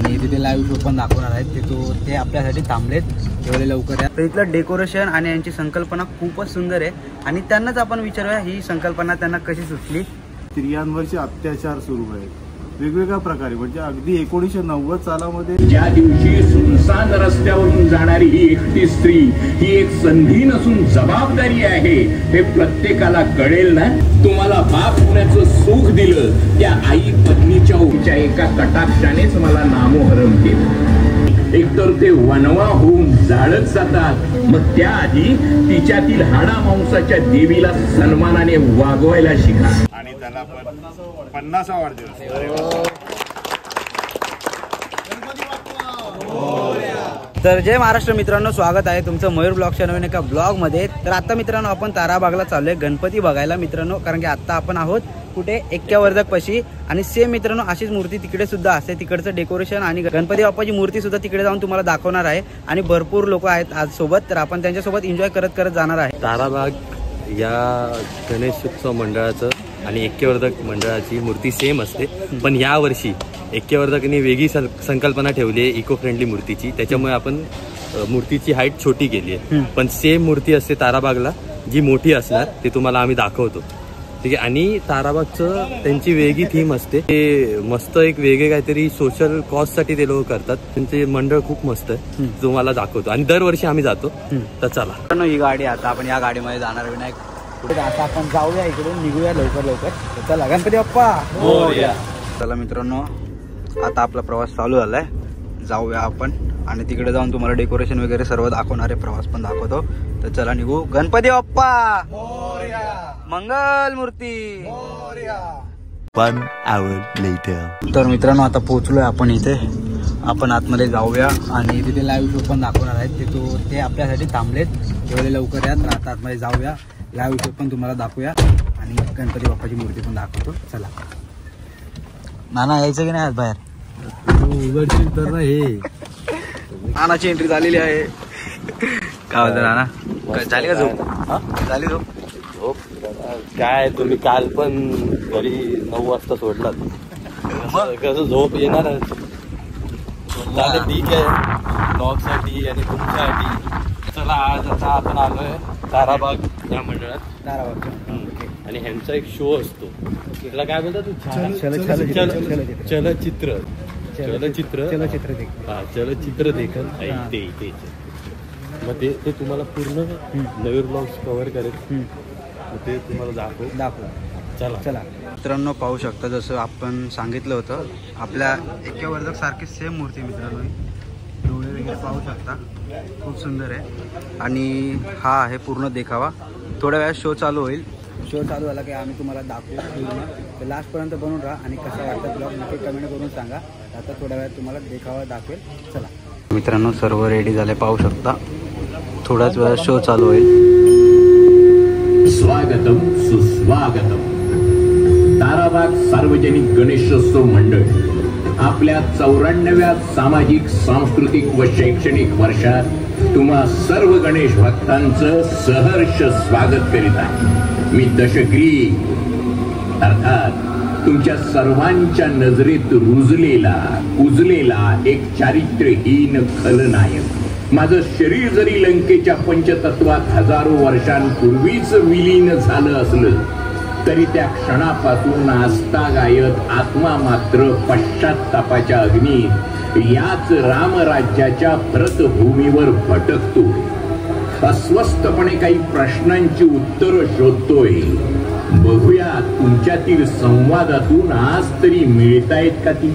आणि तिथे live show पण दाखवणार आहेत. ते आपल्यासाठी थांबलेत, एवढे लवकर या. तर इथलं डेकोरेशन आणि यांची संकल्पना खूपच सुंदर आहे आणि त्यांनाच आपण विचारूया ही संकल्पना त्यांना कशी सुचली. स्त्रियांवरचे अत्याचार सुरू आहेत वेगवेगळ्या प्रकारे, म्हणजे अगदी 1990 सालामध्ये ज्या दिवशी सुनसान रस्त्यावरून जाणारी ही एकटी स्त्री ही एक संधी नसून जबाबदारी आहे हे प्रत्येकाला कळेल ना. तुम्हाला बाप होण्याचं सुख दिलं त्या आई पत्नीच्या उच्या एका कटाक्षानेच मला नामोहरम केलं. एकतर ते वनवा होऊन जाळत जातात, मग त्याआधी तिच्यातील हाडा मांसाच्या देवीला सन्मानाने वागवायला शिका. आणि त्याला 50वा वाढदिवस. तर जय महाराष्ट्र मित्रांनो, स्वागत आहे तुमचं मयूर ब्लॉगच्या नवीन एका ब्लॉगमध्ये. तर आता मित्रांनो आपण ताराबागला चाललोय गणपती बघायला मित्रांनो, कारण की आता आपण आहोत कुठे एक्क्यावर्धक पाशी. आणि सेम मित्रांनो अशीच मूर्ती तिकडे सुद्धा असते, तिकडचं डेकोरेशन आणि गणपती बाप्पाची मूर्ती सुद्धा तिकडे जाऊन तुम्हाला दाखवणार आहे. आणि भरपूर लोक आहेत आज सोबत, तर आपण त्यांच्यासोबत एन्जॉय करत करत जाणार आहे. ताराबाग या गणेशोत्सव मंडळाचं आणि ऐक्यवर्धक मंडळाची मूर्ती सेम असते, पण या वर्षी ऐक्यवर्धकनी वेगळी संकल्पना ठेवली आहे इको फ्रेंडली मूर्तीची. त्याच्यामुळे आपण मूर्तीची हाईट छोटी केली आहे, पण सेम मूर्ती असते ताराबागला जी मोठी असणार ते तुम्हाला आम्ही दाखवतो, ठीक आहे. आणि ताराबागचं त्यांची वेगळी थीम असते, ते मस्त एक वेगळे काहीतरी सोशल कॉज साठी ते लोक करतात. त्यांचे मंडळ खूप मस्त आहे, तुम्हाला दाखवतो. आणि दरवर्षी आम्ही जातो. तर चला ही गाडी, आता आपण या गाडीमध्ये जाणार विनायक. आता आपण जाऊया इकडून, निघूया लवकर. चला गणपती बाप्पा. चला मित्रांनो आता आपला प्रवास चालू झालाय, जाऊया आपण आणि तिकडे जाऊन तुम्हाला डेकोरेशन वगैरे सर्व दाखवणारे प्रवास पण दाखवतो. तर चला निघू. गणपती बाप्पा मंगल मूर्ती. 1 hour later. तर मित्रांनो आता पोहोचलोय आपण इथे. आपण आतमध्ये जाऊया आणि तिथे लाईव्ह शो पण दाखवणार आहेत. ते आपल्यासाठी थांबलेत, एवढे लवकर यात. आता आतमध्ये जाऊया, लाईव्ह शो पण तुम्हाला दाखवूया आणि गणपती बाप्पाची मूर्ती पण दाखवतो. चला नाना यायचं की नाही आज बाहेर? उघडशील तर ना. हे नानाची एंट्री झालेली आहे. काय होतं नाना, झाली का झोप? झाली झोप? काय तुम्ही काल पण घरी 9 वाजता सोडलात, कसं झोप येणार? ठीक आहे ब्लॉग साठी आणि तुमच्यासाठी. चला आज आता आपण आलोय ताराबाग या मंडळात. ताराबाग आणि ह्यांचा एक शो असतो, त्याला काय बोलतात तू? चलचित्र देखील ते. मग ते तुम्हाला पूर्ण नवीन ब्लॉग्स कव्हर करेल, ते तुम्हाला दाखव. चला मित्रांनो पाहू शकता, जसं आपण सांगितलं होतं आपल्या ऐक्यवर्धक सारखी सेम मूर्ती मित्रांनो. डोळे वगैरे पाहू शकता, खूप सुंदर आहे. आणि हा आहे पूर्ण देखावा. थोड्या वेळात शो चालू होईल. शो चालू झाला की आम्ही तुम्हाला दाखवू पूर्ण. तर लास्टपर्यंत बनून राहा आणि कसा वाटतं ब्लॉग नक्की कमेंट करून सांगा. आता थोड्या वेळात तुम्हाला देखावा दाखवेल. चला मित्रांनो सर्व रेडी झाले, पाहू शकता. थोड्याच वेळात शो चालू होईल. स्वागतम सुस्वागतम. ताराबाग सार्वजनिक गणेशोत्सव मंडळ आपल्या 94व्या सामाजिक, सांस्कृतिक व शैक्षणिक वर्षात तुम्हा सर्व गणेश भक्तांचं सहर्ष स्वागत करीत आहे. मी दशग्री अर्थात तुमच्या सर्वांच्या नजरेत रुजलेला कुजलेला एक चारित्र्यहीन खलनायक. माझं शरीर जरी लंकेच्या पंचतत्वात हजारो वर्षांपूर्वीच विलीन झालं असलं तरी त्या क्षणापासून आस्थागायत आत्मा मात्र पश्चात्तापाच्या अग्नीत याच रामराज्याच्या भरतभूमीवर भटकतो. अस्वस्थपणे काही प्रश्नांची उत्तरं शोधतोय. बघूया तुमच्यातील संवादातून आज तरी मिळतायत का ती.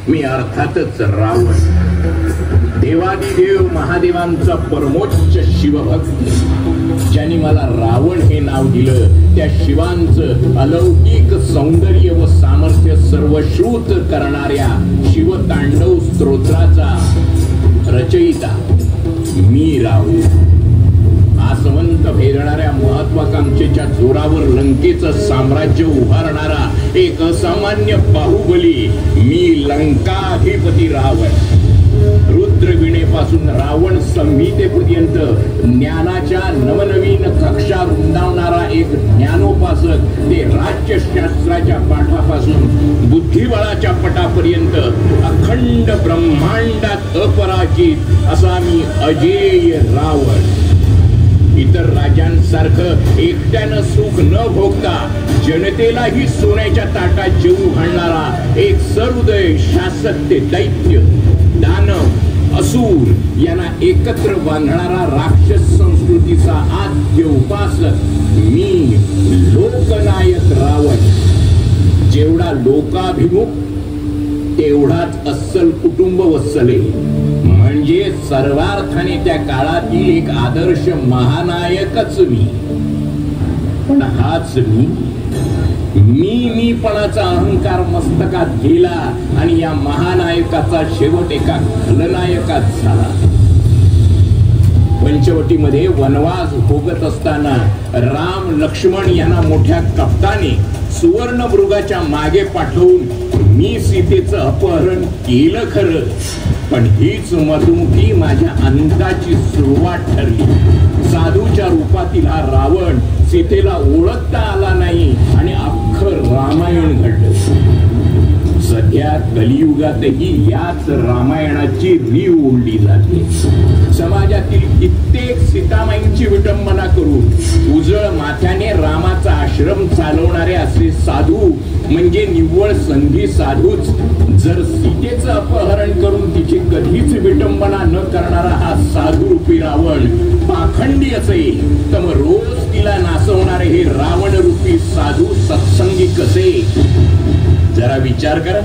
मी अर्थातच रावण, देवादिदेव महादेवांचा परमोच्च शिवभक्त. ज्यांनी मला रावण हे नाव दिलं त्या शिवांचं अलौकिक सौंदर्य व सामर्थ्य सर्वश्रुत करणाऱ्या शिवतांडव स्तोत्राचा रचयिता मी रावण. आसवंत भेदणाऱ्या महत्वाकांक्षेच्या जोरावर लंकेचं साम्राज्य उभारणारा एक असामान्य बाहुबली मी लंकाधिपती रावण. रुद्रवीणेपासून रावण संहितेपर्यंत ज्ञानाच्या नवनवीन कक्षा रुंदावणारा एक ज्ञानोपासक ते राज्यशास्त्राच्या पाठापासून बुद्धिबळाच्या पटापर्यंत अखंड ब्रह्मांडात अपराजित असा मी अजेय रावण. इतर राजांसारखं एकट्यानं सुख न भोगता जनतेलाही सोन्याच्या ताटात जेवू घालणारा एक सहृदय शासक ते दैत्य, दानव, असुर यांना एकत्र बांधणारा राक्षस संस्कृतीचा आद्य उपासक मी लोकनायक रावण. जेवढा लोकाभिमुख तेवढाच अस्सल कुटुंब वत्सले, म्हणजे सर्वार्थाने त्या काळातील एक आदर्श महानायकच मी. पण हाच मीपणाचा अहंकार मस्तकात गेला आणि या महानायकाचा शेवट एका खलनायकात झाला. पंचवटीमध्ये वनवास भोगत असताना राम लक्ष्मण यांना मोठ्या कपटाने सुवर्ण मृगाच्या मागे पाठवून मी सीतेचं अपहरण केलं खरं, पण हीच मधुमुखी माझ्या अंताची सुरुवात ठरली. साधूच्या रूपातील हा रावण सीतेला ओळखता आला नाही आणि अख्खं रामायण घडलं. सध्या कलियुगातही याच रामायणाची रीव ओढली जाते. समाजातील कित्येक सीतामाईंची विटंबना करून उजळ माथ्याने रामाचा आश्रम चालवणारे असे साधू म्हणजे निव्वळ संधी साधूच. जर सीतेचं अपहरण करून तिची कधीच विटंबना न करणारा हा साधू रूपी रावण पाखंडी असेल, तर मग रोज तिला नाचवणारे हे रावण रूपी साधू सत्संगी कसे? जरा विचार करा.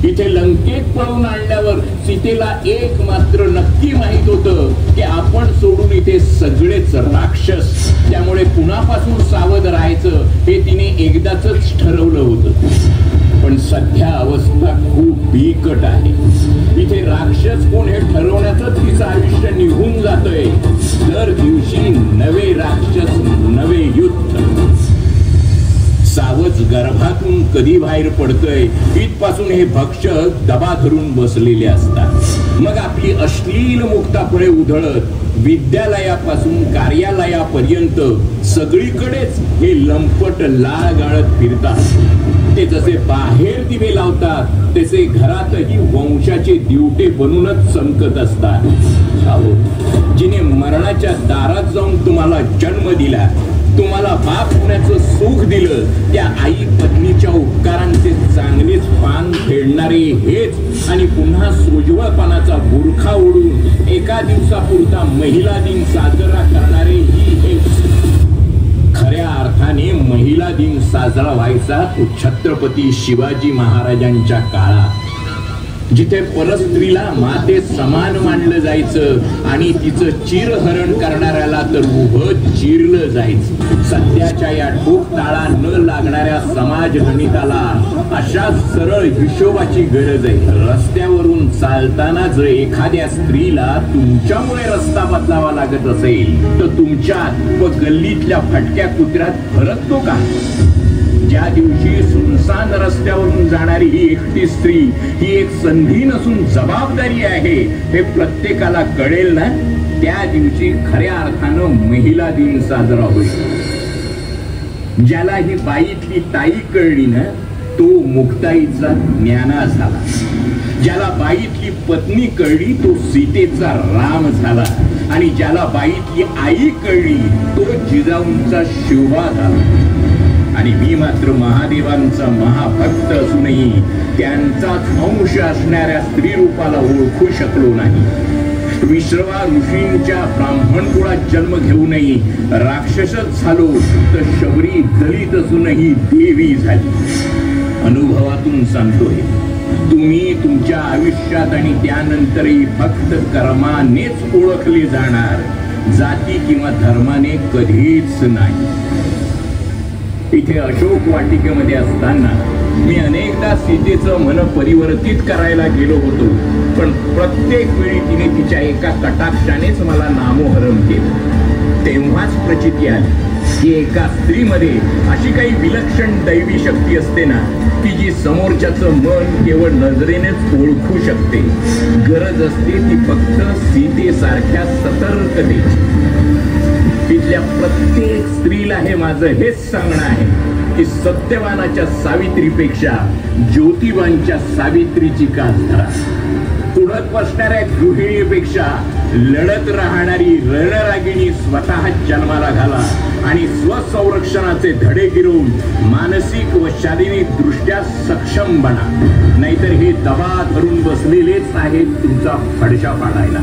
इथे लंकेत पळून आणल्यावर सीतेला एक मात्र नक्की माहित होतं की आपण सोडून इथे सगळेच राक्षस, त्यामुळे कुणापासून सावध राहायचं हे तिने एकदाच ठरवलं होतं. पण सध्या अवस्था खूप बिकट आहे. इथे राक्षस कोण हे ठरवण्याचं तिचं आयुष्य निघून जातंय. दर दिवशी नवे राक्षस, नवे युद्ध. सावज गर्भातून कधी बाहेर पडतय इथपासून हे भक्षक दबा धरून बसलेले असतात. मग आपली अश्लील मुक्ताफळे उधळत विद्यालयापासून कार्यालयापर्यंत सगळीकडेच हे लंपट लाळ गाळत फिरतात. ते जसे बाहेर दिवे लावतात तसे घरातही वंशाचे दिवटे बनूनच चमकत असतात. जिने मरणाच्या दारात जाऊन तुम्हाला जन्म दिला, तुम्हाला बाप होण्याचं सुख दिलं, त्या आई पत्नीच्या उपकारांचे चांगलेच पान फेडणारे हेच आणि पुन्हा सोजवळपणाचा बुरखा ओढून एका दिवसापुरता महिला दिन साजरा करणारे ही हेच. खऱ्या अर्थाने महिला दिन साजरा व्हायचा तो छत्रपती शिवाजी महाराजांच्या काळात, जिथे परस्त्रीला माते समान मानलं जायचं आणि तिचं चिरहरण करणाऱ्याला तर उभं चिरलं जायचं. सध्याच्या या ठोकताळा न लागणाऱ्या समाज गणिताला अशा सरळ हिशोबाची गरज आहे. रस्त्यावरून चालताना जर एखाद्या स्त्रीला तुमच्यामुळे रस्ता बदलावा लागत असेल तर तुमच्यात व गल्लीतल्या फटक्या कुत्र्यात फरकतो का? ज्या दिवशी सुनसान रस्त्यावरून जाणारी ही एकटी स्त्री ही एक संधी नसून जबाबदारी आहे हे प्रत्येकाला कळेल ना, त्या दिवशी खऱ्या अर्थानं महिला दिन साजरा होईल. ज्याला ही बाईतली ताई कळली ना तो मुक्ताईचा ज्ञाना झाला. ज्याला बाईतली पत्नी कळली तो सीतेचा राम झाला आणि ज्याला बाईतली आई कळली तो जिजाऊंचा शिवबा झाला. आणि मी मात्र महादेवांचा महाभक्त असूनही त्यांचाच अंश असणाऱ्या स्त्री रूपाला ओळखू शकलो नाही. विश्रवा ऋषींच्या ब्राह्मण कुळात जन्म घेऊनही राक्षसच झालो तर शबरी दलित असूनही देवी झाली. अनुभवातून सांगतोय, तुम्ही तुमच्या आयुष्यात आणि त्यानंतरही फक्त कर्मानेच ओळखले जाणार, जाती किंवा धर्माने कधीच नाही. इथे अशोक वाटिकेमध्ये असताना मी अनेकदा सीतेचं मन परिवर्तित करायला गेलो होतो, पण प्रत्येक वेळी तिने तिच्या एका कटाक्षानेच मला नामोहरम केलं. तेव्हाच प्रचिती आली की एका स्त्रीमध्ये अशी काही विलक्षण दैवी शक्ती असते ना की जी समोरच्याचं मन केवळ नजरेनेच ओळखू शकते. गरज असते ती फक्त सीतेसारख्या सतर्कतेची. तिथल्या प्रत्येक स्त्रीला हे माझं हेच सांगणं आहे की सत्यवानाच्या सावित्रीपेक्षा ज्योतिबांच्या सावित्रीची कांधरा, तुडत बसणाऱ्या गृहिणीपेक्षा लढत राहणारी रणरागिणी स्वतः जन्माला घाला आणि स्वसंरक्षणाचे धडे गिरवून मानसिक व शारीरिक दृष्ट्या सक्षम बना. नाहीतर हे दबा धरून बसलेलेच आहेत तुमचा फडशा पाडायला.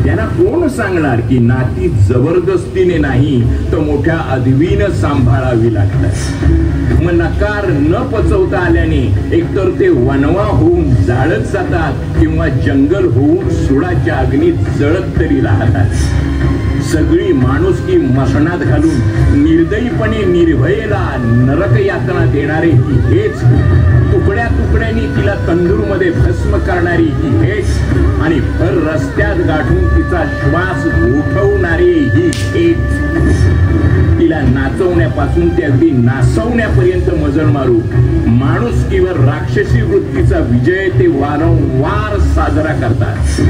त्यांना कोण सांगणार की नाती जबरदस्तीने नाही तर मोठ्या अदबीनं सांभाळावी लागतात. मग नकार न पचवता आल्याने एकतर ते वनवा होऊन जाळत जातात किंवा जंगल होऊन सुडाच्या अग्नीत जळत तरी राहतात. सगळी माणुसकी मसणात घालून निर्दयीपणे निर्भयेला नरक यातना देणारे ही हेच, तुकड्या तुकड्यांनी तिला तंदूरमध्ये भस्म करणारी ही हेच आणि भर रस्त्यात गाठून तिचा श्वास गोठवणारी ही हेच. तिला नाचवण्यापासून ते अगदी नाचवण्यापर्यंत मजल मारू माणुसकीवर राक्षसी वृत्तीचा विजय ते वारंवार साजरा करतात.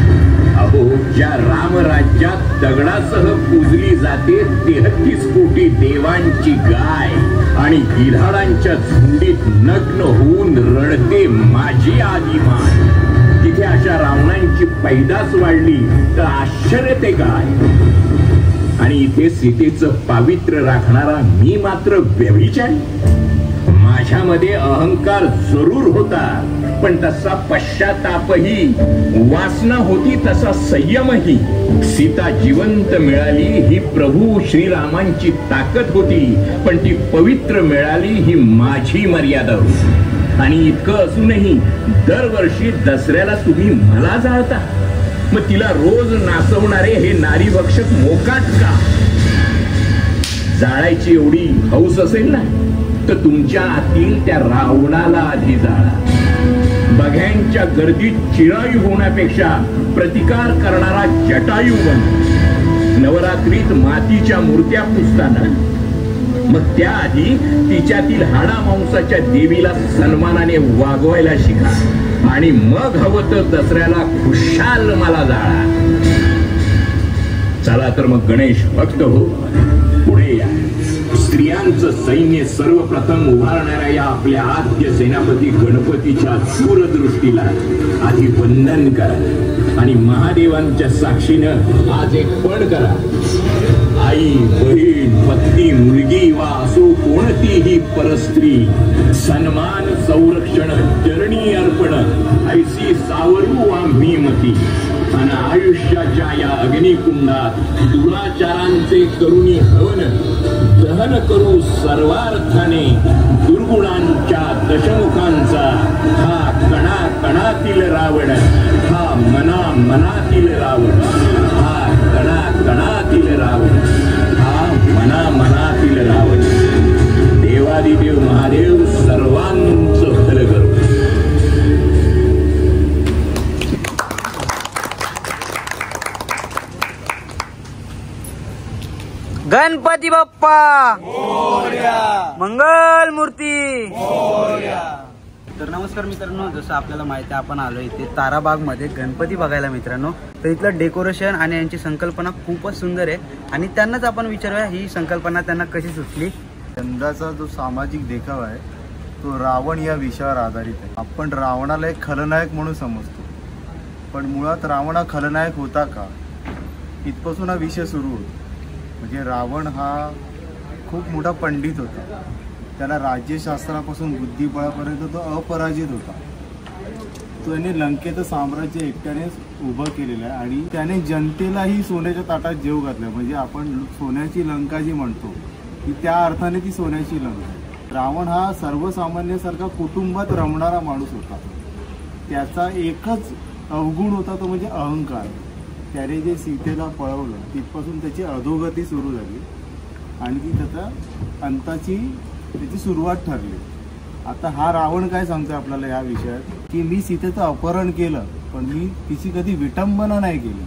अहो, ज्या रामराज्यात दगडासह पूजली जाते 33 कोटी देवांची गाय आणि गिधाडांच्या झुंडीत नग्न होऊन रडते माझी आदिमान, तिथे अशा रावणांची पैदास वाढली तर आश्चर्य ते काय. आणि इथे सीतेचं पावित्र्य राखणारा मी मात्र व्यभिचारी. माझ्यामध्ये अहंकार जरूर होता, पण तसा पश्चातापही, वासना होती तसा संयमही. सीता जिवंत मिळाली ही प्रभू श्रीरामांची ताकद होती, पण ती पवित्र मिळाली ही माझी मर्यादा होती. आणि इतकं असूनही दरवर्षी दसऱ्याला तुम्ही मला जाळता. मग तिला रोज नाचवणारे हे नारी भक्षक मोकाट का? जाळायची एवढी हौस असेल ना तर तुमच्या आतील त्या रावणाला आधी जाळा. बघ्यांच्या गर्दीत चिरायू होण्यापेक्षा प्रतिकार करणारा जटायू बन. नवरात्रीत मातीच्या मूर्त्या पुजताना मग त्याआधी तिच्यातील हाडा मांसाच्या देवीला सन्मानाने वागवायला शिका आणि मग हवं तर दसऱ्याला खुशाल मला जाळा. चला तर मग गणेश भक्त हो, पुढे या. स्त्रियांचं सैन्य सर्वप्रथम उभारणाऱ्या या आपल्या आद्य सेनापती गणपतीच्या दूरदृष्टीला आधी वंदन करा आणि महादेवांच्या साक्षीनं आज एक पण करा. आई, बहीण, पत्नी, मुलगी वा असो कोणतीही परस्त्री, सन्मान, संरक्षण, चरणी अर्पण ऐसी सावरू आम्ही मती. आणि आयुष्याच्या या अग्निकुंडात दुराचारांचे करुणी हवन दहन करू सर्वार्थाने. दुर्गुणांच्या दशमुखांचा हा कणा कणातील रावण, हा मना मनातील रावण, हा कणा कणातील रावण, हा मना मनातील रावण. देवादिदेव महादेव सर्वांचं भलं करू. गणपती बाप्पा मंगल मूर्ती. तर नमस्कार मित्रांनो, जसं आपल्याला माहिती आहे आपण आलो इथे ताराबागमध्ये गणपती बघायला मित्रांनो. तर इथलं डेकोरेशन आणि यांची संकल्पना खूपच सुंदर आहे आणि त्यांनाच आपण विचारूया ही संकल्पना त्यांना कशी सुचली. यंदाचा जो सामाजिक देखावा आहे तो रावण या विषयावर आधारित आहे. आपण रावणाला एक खलनायक म्हणून समजतो, पण मुळात रावण हा खलनायक होता का, इथपासून हा विषय सुरू होतो. म्हणजे रावण हा खूप मोठा पंडित होता. त्याला राज्यशास्त्रापासून बुद्धिबळापर्यंत तो अपराजित होता. त्याने लंकेचं साम्राज्य एकट्याने उभं केलेलं आहे आणि त्याने जनतेलाही सोन्याच्या ताटात जेव घातलं. म्हणजे आपण सोन्याची लंका जी म्हणतो की त्या अर्थाने ती सोन्याची लंका. रावण हा सर्वसामान्यासारखा कुटुंबात रमणारा माणूस होता. त्याचा एकच अवगुण होता तो म्हणजे अहंकार. त्याने जे सीतेला पळवलं तिथपासून त्याची अधोगती सुरू झाली आणि ती त्याचा अंताची त्याची सुरुवात ठरली. आता हा रावण काय सांगतो आपल्याला या विषयात की मी सीतेचं अपहरण केलं पण मी तिची कधी विटंबना नाही केली.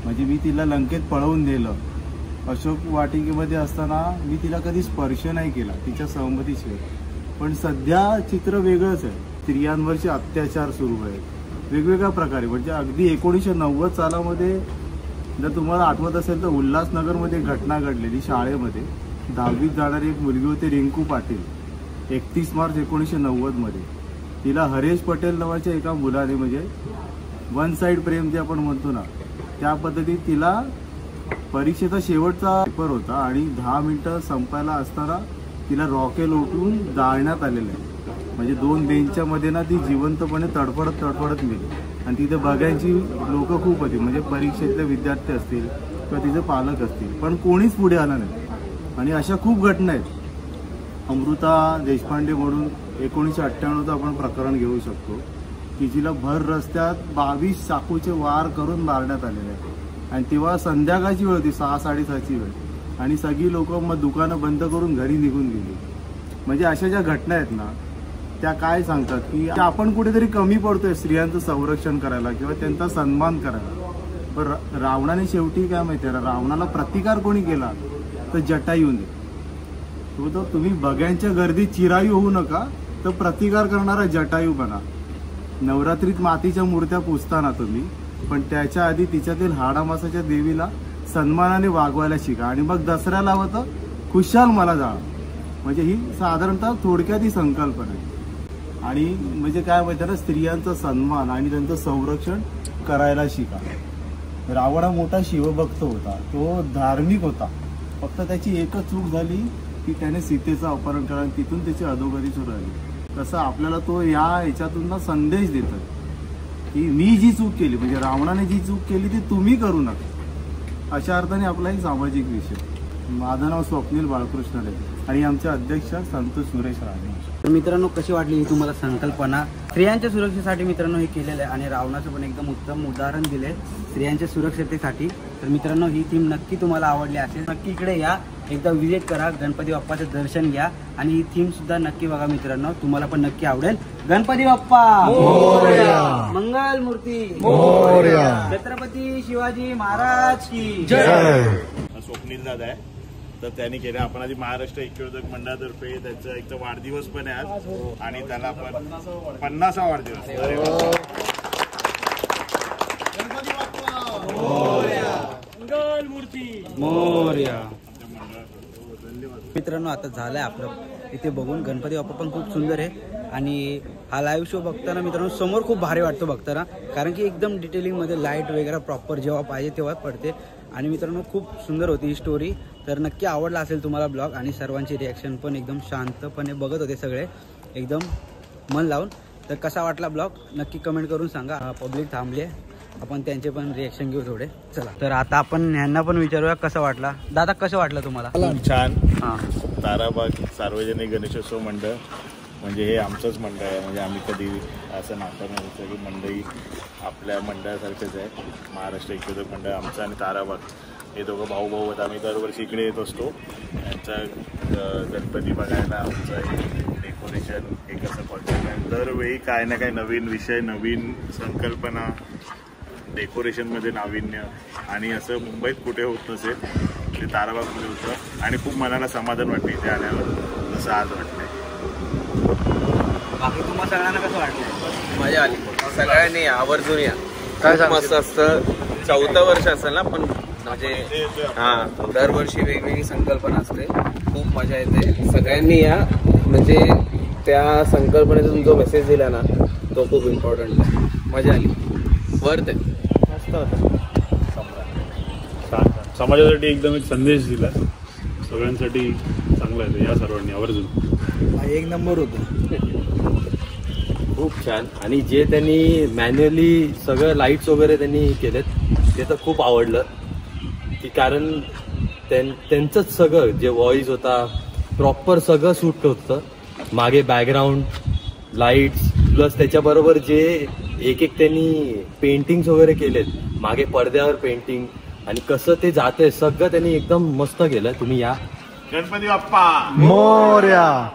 म्हणजे मी तिला लंकेत पळवून दिलं, अशोक वाटिकेमध्ये असताना मी तिला कधी स्पर्श नाही केला तिच्या सहमतीशिवाय. पण सध्या चित्र वेगळंच आहे. स्त्रियांवरचे अत्याचार सुरू आहेत वेगवेगळ्या प्रकारे. म्हणजे अगदी 1990 सालामध्ये जर तुम्हाला आठवत असेल तर उल्हासनगरमध्ये घटना घडलेली शाळेमध्ये 10वीत जाणारी एक मुलगी होती रिंकू पाटील, 31 मार्च 1990 मध्ये. तिला हरेश पटेल नावाच्या एका मुलाने, म्हणजे वन साइड प्रेम जे आपण म्हणतो ना, त्या पद्धतीत तिला परीक्षेचा शेवटचा पेपर होता आणि 10 मिनिटं संपायला असताना तिला रॉकेल उठून जाळण्यात आलेलं आहे. म्हणजे 2 बेंचच्या मध्ये ना ती जिवंतपणे तडफडत मेली. आणि तिथे बघायची लोक खूप होती, म्हणजे परीक्षेतले विद्यार्थी असतील किंवा तिचे पालक असतील, पण कोणीच पुढे आलं नाही. आणि अशा खूप घटना आहेत. अमृता देशपांडे म्हणून 1998चं आपण प्रकरण घेऊ शकतो की जिला भर रस्त्यात 22 चाकूचे वार करून मारण्यात आलेले आहे. आणि तेव्हा संध्याकाळची वेळ होती, 6-6:30ची वेळ, आणि सगळी लोक मग दुकानं बंद करून घरी निघून गेली. म्हणजे अशा ज्या घटना आहेत ना, त्या काय सांगतात की आपण कुठेतरी कमी पडतोय स्त्रियांचं संरक्षण करायला किंवा त्यांचा सन्मान करायला. पण रावणाने शेवटी काय माहिती आहे, रावणाला प्रतिकार कोणी केला तर जटायूने. तो तुम्ही बघ्यांच्या गर्दीत चिरायू होऊ नका, तर प्रतिकार करणारा जटायू बना. नवरात्रीत मातीच्या मूर्त्या पुजताना तुम्ही, पण त्याच्या आधी तिच्यातील हाडामासाच्या देवीला सन्मानाने वागवायला शिका. आणि मग दसऱ्याला हवं तर खुशाल मला जाळ. म्हणजे ही साधारणतः थोडक्यात ही संकल्पना आहे. आणि म्हणजे काय माहिती ना, स्त्रियांचा सन्मान आणि त्यांचं संरक्षण करायला शिका. रावण हा मोठा शिवभक्त होता, तो धार्मिक होता. फक्त त्याची एकच चूक झाली की त्याने सीतेचं अपहरण केलं आणि तिथून त्याची अधोगती सुरू झाली. तसं आपल्याला तो या ह्याच्यातून ना संदेश देतो की मी जी चूक केली, म्हणजे रावणाने जी चूक केली ती तुम्ही करू नका. अशा अर्थाने आपला एक सामाजिक विषय. माझं नाव स्वप्नील बाळकृष्ण आहे आणि आमचे अध्यक्ष संतोष सुरेश राणे. तर मित्रांनो, कशी वाटली ही तुम्हाला संकल्पना? स्त्रियांच्या सुरक्षेसाठी मित्रांनो हे केलेलं आहे आणि रावणाचं पण एकदम उत्तम उदाहरण दिले स्त्रियांच्या सुरक्षतेसाठी. तर मित्रांनो, ही थीम नक्की तुम्हाला आवडली असेल, नक्की इकडे या, एकदा विजिट करा, गणपती बाप्पाचं दर्शन घ्या आणि ही थीम सुद्धा नक्की बघा मित्रांनो, तुम्हाला पण नक्की आवडेल. गणपती बाप्पा मोरया, मंगल मूर्ती मोरया, छत्रपती शिवाजी महाराज की जय. स्वप्नील दादा आहे, तर त्यांनी केलं. आपण आधी महाराष्ट्र ऐक्यवर्धक मंडळातर्फे त्याचा एक वाढदिवस पण आहे आज, आणि त्याला आपण 50वा वाढदिवस. मंगल मूर्ती मोरया. मित्रांनो, आता झालंय आपलं इथे बघून. गणपती बाप्पा पण खूप सुंदर आहे आणि हा लाईव्ह शो बघताना मित्रांनो समोर खूप भारी वाटतो बघताना, कारण की एकदम डिटेलिंगमध्ये लाईट वगैरे प्रॉपर जेव्हा पाहिजे तेव्हा पडते. आणि मित्रांनो, खूप सुंदर होती ही स्टोरी. तर नक्की आवडला असेल तुम्हाला ब्लॉग, आणि सर्वांची रिॲक्शन पण एकदम शांतपणे बघत होते सगळे, एकदम मन लावून. तर कसा वाटला ब्लॉग नक्की कमेंट करून सांगा. पब्लिक थांबले, आपण त्यांचे पण रिॲक्शन घेऊ थोडे. चला, तर आता आपण ह्यांना पण विचारूया कसा वाटला. दादा, कसं वाटलं तुम्हाला? खूप छान. हां, ताराबाग सार्वजनिक गणेशोत्सव मंडळ म्हणजे हे आमचंच मंडळ आहे. म्हणजे आम्ही कधी असं नाकारणार की मंडळी आपल्या मंडळासारखंच आहे. महाराष्ट्र ऐक्यवर्धक मंडळ आमचं आणि ताराबाग हे दोघं भाऊ आहेत. आम्ही दरवर्षी इकडे येत असतो. यांचा गणपती बघायला आमचं एक डेकोरेशन एक असं कॉन्सेप्ट आहे. दरवेळी काय ना काय नवीन विषय, नवीन संकल्पना, डेकोरेशनमध्ये नाविन्य, आणि असं मुंबईत कुठे होत नसेल ते ताराबागमध्ये होतं. आणि खूप मनाला समाधान वाटते इथे आल्यावर, जसं आज वाटतंय. बाकी तुम्हाला सगळ्यांना कसं वाटलं? मजा आली. सगळ्यांनी आवर्जून या. काय मस्त असतं. 4थं वर्ष असेल ना, पण म्हणजे हा दरवर्षी वेगवेगळी संकल्पना असते. खूप मजा येते. सगळ्यांनी या. म्हणजे त्या संकल्पनेतून जो मेसेज दिला ना, तो खूप इम्पॉर्टंट आहे. मजा आली. वर्थ आहे. मस्त होतं. समाजासाठी एकदम एक संदेश दिला, सगळ्यांसाठी चांगला आहे. या सर्वांनी आवर्जून. एक नंबर होतं. खूप छान. आणि जे त्यांनी मॅन्युअली सगळं लाईट्स वगैरे त्यांनी केलेत ते तर खूप आवडलं, की कारण त्यांचंच सगळं जे व्हॉइस होता प्रॉपर सगळं सूट होतं. मागे बॅकग्राऊंड लाईट्स प्लस त्याच्याबरोबर जे एक त्यांनी पेंटिंग्स वगैरे केलेत, मागे पडद्यावर पेंटिंग, आणि कसं ते जातंय सगळं त्यांनी एकदम मस्त केलं. तुम्ही या. गणपती बाप्पा मोरया.